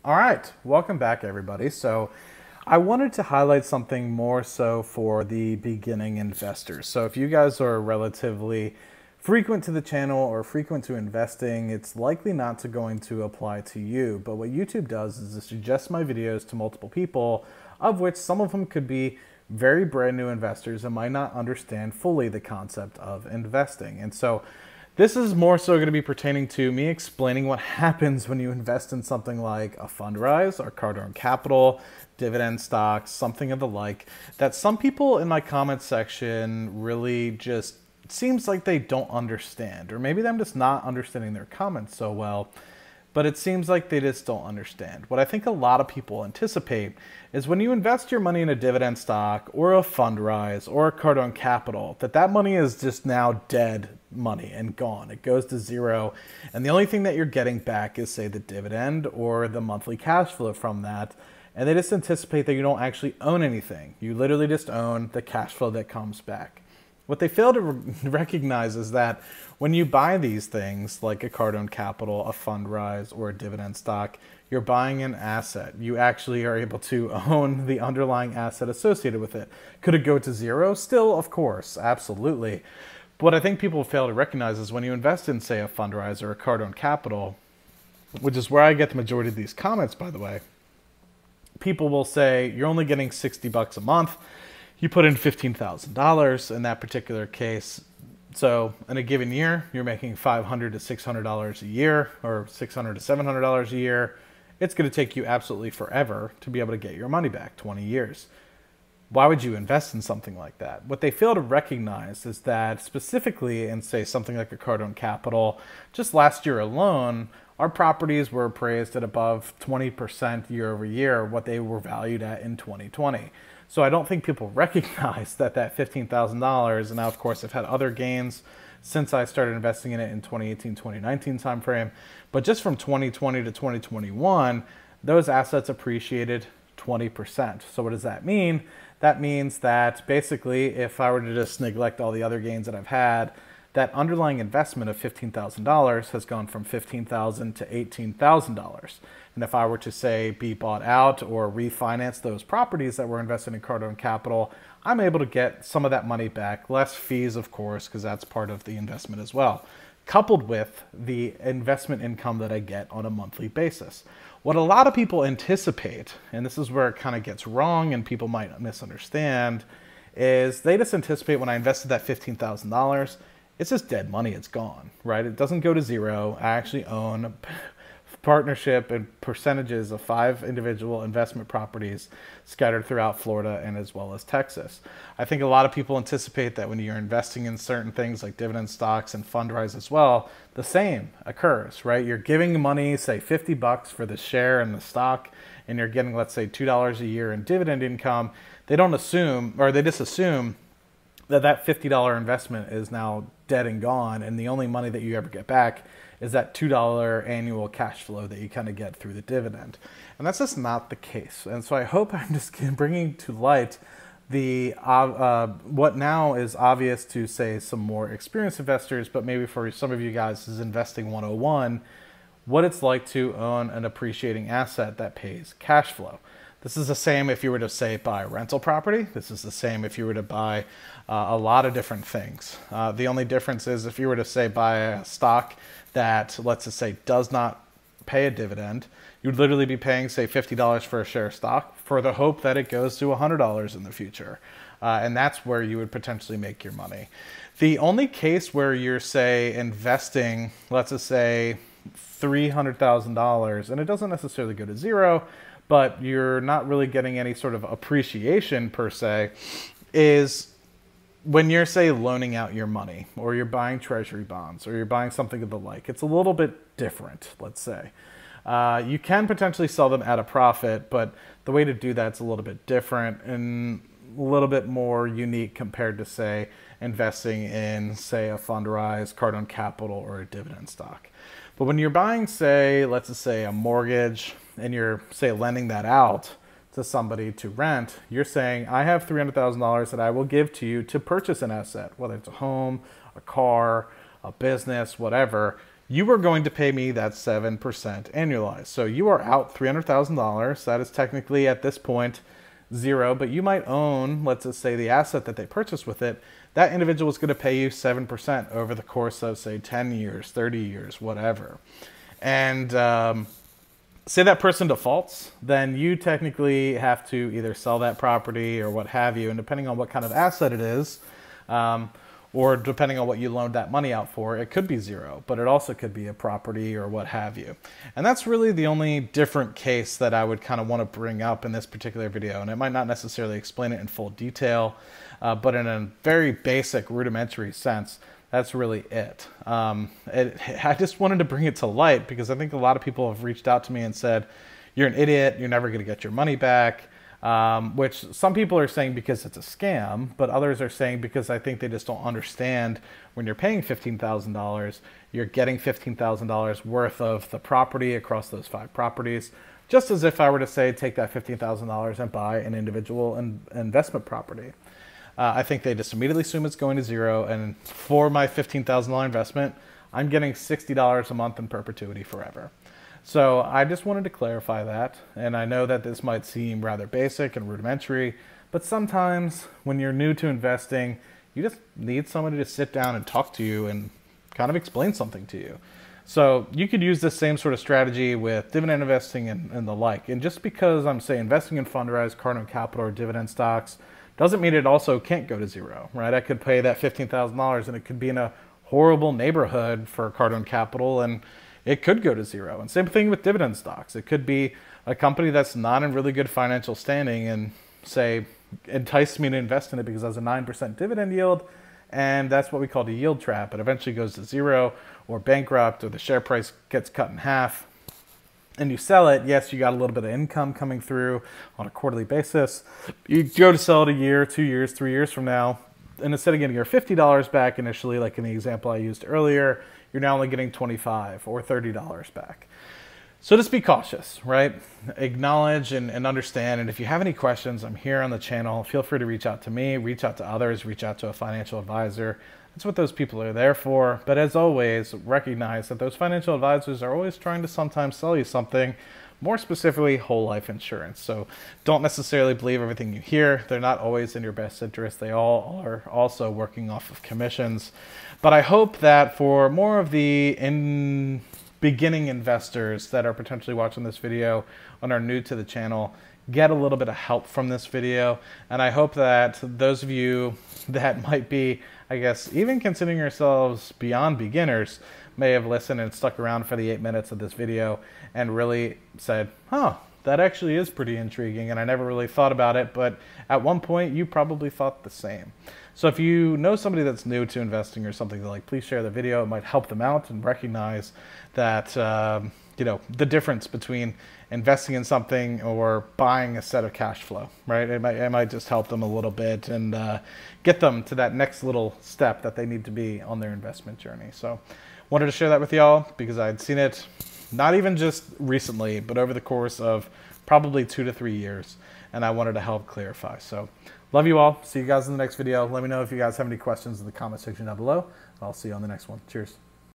All right, welcome back everybody. So I wanted to highlight something more so for the beginning investors. So if you guys are relatively frequent to the channel or frequent to investing, it's likely not to going to apply to you. But what YouTube does is it suggests my videos to multiple people, of which some of them could be very brand new investors and might not understand fully the concept of investing. And so this is more so going to be pertaining to me explaining what happens when you invest in something like a fundrise or Cardone Capital, dividend stocks, something of the like, that some people in my comment section really just seems like they don't understand, or maybe I'm just not understanding their comments so well, but it seems like they just don't understand. What I think a lot of people anticipate is when you invest your money in a dividend stock or a fundrise or a Cardone Capital, that money is just now dead money and gone. It goes to zero. And the only thing that you're getting back is, say, the dividend or the monthly cash flow from that. And they just anticipate that you don't actually own anything. You literally just own the cash flow that comes back. What they fail to recognize is that when you buy these things like a Cardone Capital, a fundrise, or a dividend stock, you're buying an asset. You actually are able to own the underlying asset associated with it. Could it go to zero? Still, of course, absolutely. But what I think people fail to recognize is when you invest in, say, a fundrise or a Cardone Capital, which is where I get the majority of these comments, by the way, people will say, you're only getting 60 bucks a month. You put in $15,000 in that particular case. So in a given year, you're making $500 to $600 a year, or $600 to $700 a year. It's going to take you absolutely forever to be able to get your money back, 20 years. Why would you invest in something like that? What they fail to recognize is that specifically in, say, something like a Cardone Capital, just last year alone, our properties were appraised at above 20% year over year, what they were valued at in 2020. So I don't think people recognize that $15,000, and now of course I've had other gains since I started investing in it in 2018, 2019 timeframe, but just from 2020 to 2021, those assets appreciated 20%. So what does that mean? That means that basically if I were to just neglect all the other gains that I've had, that underlying investment of $15,000 has gone from $15,000 to $18,000. And if I were to, say, be bought out or refinance those properties that were invested in Cardone Capital, I'm able to get some of that money back, less fees, of course, because that's part of the investment as well, coupled with the investment income that I get on a monthly basis. What a lot of people anticipate, and this is where it kind of gets wrong and people might misunderstand, is they just anticipate when I invested that $15,000, it's just dead money, it's gone, right? It doesn't go to zero. I actually own a partnership and percentages of 5 individual investment properties scattered throughout Florida and as well as Texas. I think a lot of people anticipate that when you're investing in certain things like dividend stocks and fundrise as well, the same occurs, right? You're giving money, say 50 bucks for the share in the stock, and you're getting, let's say, $2 a year in dividend income. They don't assume, or they just assume that $50 investment is now dead and gone, and the only money that you ever get back is that $2 annual cash flow that you kind of get through the dividend. And that's just not the case. And so I hope I'm just bringing to light the what now is obvious to, say, some more experienced investors, but maybe for some of you guys is investing 101, what it's like to own an appreciating asset that pays cash flow. This is the same if you were to, say, buy a rental property. This is the same if you were to buy a lot of different things. The only difference is if you were to, say, buy a stock that, let's just say, does not pay a dividend, you'd literally be paying, say, $50 for a share of stock for the hope that it goes to $100 in the future. And that's where you would potentially make your money. The only case where you're, say, investing, let's just say, $300,000, and it doesn't necessarily go to zero, but you're not really getting any sort of appreciation per se, is when you're, say, loaning out your money, or you're buying treasury bonds, or you're buying something of the like. It's a little bit different, let's say. You can potentially sell them at a profit, but the way to do that's a little bit different and a little bit more unique compared to, say, investing in, say, a fundrise, Cardone Capital, or a dividend stock. But when you're buying, say, let's just say a mortgage, and you're, say, lending that out to somebody to rent, you're saying, I have $300,000 that I will give to you to purchase an asset, whether it's a home, a car, a business, whatever. you are going to pay me that 7% annualized. So you are out $300,000. That is technically at this point zero, but you might own, let's just say, the asset that they purchased with it. That individual is going to pay you 7% over the course of, say, 10 years, 30 years, whatever. And say that person defaults, then you technically have to either sell that property or what have you, and depending on what kind of asset it is, or depending on what you loaned that money out for, it could be zero, but it also could be a property or what have you. And that's really the only different case that I would kind of want to bring up in this particular video. And it might not necessarily explain it in full detail, but in a very basic, rudimentary sense, that's really it. I just wanted to bring it to light because I think a lot of people have reached out to me and said, you're an idiot, you're never going to get your money back. Which some people are saying because it's a scam, but others are saying because I think they just don't understand when you're paying $15,000, you're getting $15,000 worth of the property across those 5 properties. Just as if I were to say, take that $15,000 and buy an individual investment property. I think they just immediately assume it's going to zero. And for my $15,000 investment, I'm getting $60 a month in perpetuity forever. So I just wanted to clarify that, and I know that this might seem rather basic and rudimentary, but sometimes when you're new to investing, you just need somebody to sit down and talk to you and kind of explain something to you. So you could use this same sort of strategy with dividend investing and the like. And just because I'm, say, investing in fundrise, Cardone Capital, or dividend stocks, doesn't mean it also can't go to zero, right? I could pay that $15,000 and it could be in a horrible neighborhood for Cardone Capital, and it could go to zero. And same thing with dividend stocks. It could be a company that's not in really good financial standing and, say, entice me to invest in it because it has a 9% dividend yield, and that's what we call the yield trap. It eventually goes to zero or bankrupt, or the share price gets cut in half, and you sell it. Yes, you got a little bit of income coming through on a quarterly basis. You go to sell it a year, 2 years, 3 years from now, and instead of getting your $50 back initially, like in the example I used earlier, you're now only getting $25 or $30 back. So just be cautious, right? Acknowledge and understand. And if you have any questions, I'm here on the channel. Feel free to reach out to me, reach out to others, reach out to a financial advisor. That's what those people are there for. But as always, recognize that those financial advisors are always trying to sometimes sell you something, more specifically whole life insurance. So don't necessarily believe everything you hear. They're not always in your best interest. They all are also working off of commissions. But I hope that for more of the beginning investors that are potentially watching this video and are new to the channel, get a little bit of help from this video. And I hope that those of you that might be, I guess, even considering yourselves beyond beginners, may have listened and stuck around for the 8 minutes of this video and really said, huh, that actually is pretty intriguing, and I never really thought about it, but at one point you probably thought the same. So if you know somebody that's new to investing or something, like, please share the video. It might help them out and recognize that you know, the difference between investing in something or buying a set of cash flow, right? It might just help them a little bit and get them to that next little step that they need to be on their investment journey. So wanted to share that with y'all because I'd seen it not even just recently, but over the course of probably 2 to 3 years, and I wanted to help clarify. So love you all. See you guys in the next video. Let me know if you guys have any questions in the comment section down below. I'll see you on the next one. Cheers.